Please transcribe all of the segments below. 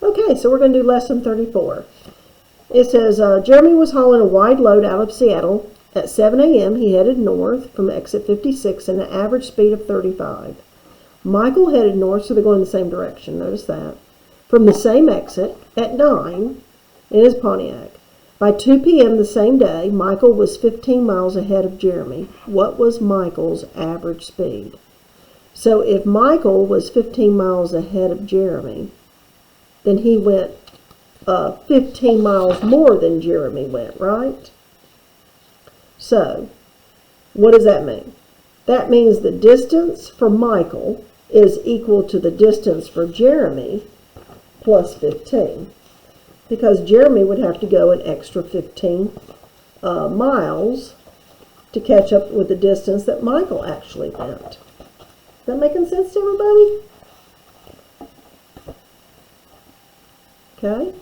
Okay, so we're going to do lesson 34. It says, Jeremy was hauling a wide load out of Seattle. At 7 a.m., he headed north from exit 56 at an average speed of 35. Michael headed north, so they're going the same direction. Notice that. From the same exit at 9 in his Pontiac. By 2 p.m. the same day, Michael was 15 miles ahead of Jeremy. What was Michael's average speed? So if Michael was 15 miles ahead of Jeremy, then he went 15 miles more than Jeremy went, right? So, what does that mean? That means the distance for Michael is equal to the distance for Jeremy plus 15. Because Jeremy would have to go an extra 15 miles to catch up with the distance that Michael actually went. Is that making sense to everybody? Okay.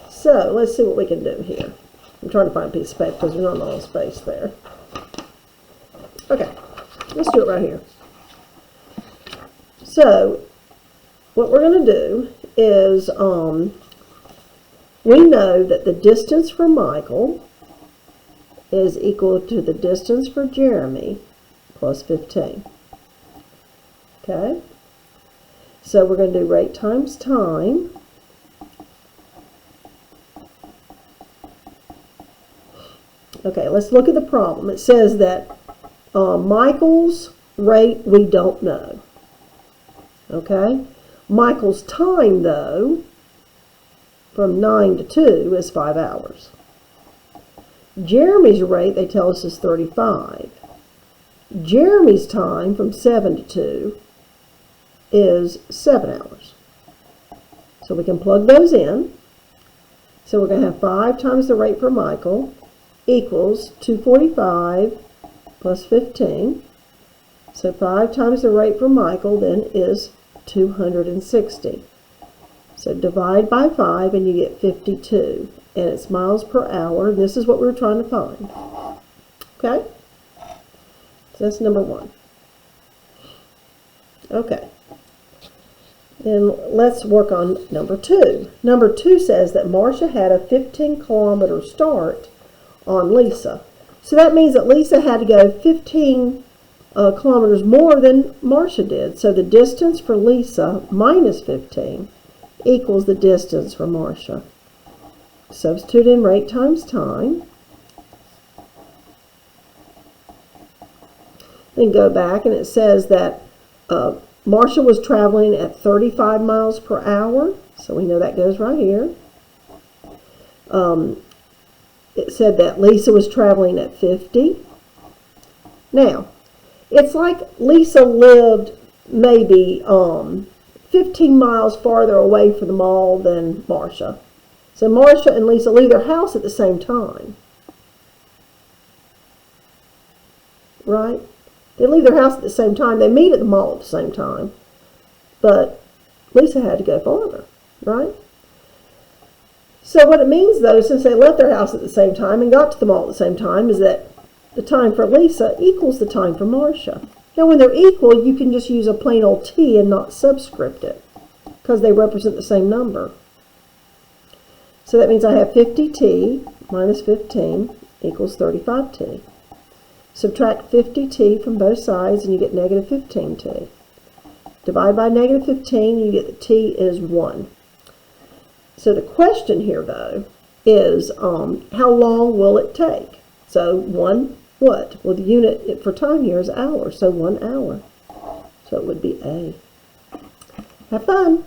So, let's see what we can do here. I'm trying to find a piece of paper because there's not a lot of space there. Okay, let's do it right here. So, what we're going to do is, we know that the distance for Michael is equal to the distance for Jeremy plus 15. Okay? So, we're going to do rate times time. Okay, let's look at the problem. It says that Michael's rate we don't know. Okay? Michael's time, though, from 9 to 2 is 5 hours. Jeremy's rate, they tell us, is 35. Jeremy's time from 7 to 2 is 7 hours. So we can plug those in. So we're going to have 5 times the rate for Michael equals 245 plus 15. So 5 times the rate for Michael then is 260. So divide by 5 and you get 52. And it's miles per hour. This is what we were trying to find. Okay? So that's number 1. Okay. And let's work on number 2. Number 2 says that Marcia had a 15-kilometer start on Lisa. So that means that Lisa had to go 15 kilometers more than Marcia did. So the distance for Lisa minus 15 equals the distance for Marcia. Substitute in rate times time. Then go back and it says that Marcia was traveling at 35 miles per hour. So we know that goes right here. It said that Lisa was traveling at 50. Now, it's like Lisa lived maybe 15 miles farther away from the mall than Marcia. So Marcia and Lisa leave their house at the same time. Right? They leave their house at the same time. They meet at the mall at the same time. But Lisa had to go farther. Right? So what it means, though, since they left their house at the same time and got to the mall at the same time, is that the time for Lisa equals the time for Marcia. Now, when they're equal, you can just use a plain old T and not subscript it, because they represent the same number. So that means I have 50T minus 15 equals 35T. Subtract 50T from both sides, and you get negative 15T. Divide by negative 15, you get that T is 1. So the question here, though, is how long will it take? So 1 what? Well, the unit for time here is hour, so 1 hour. So it would be A. Have fun.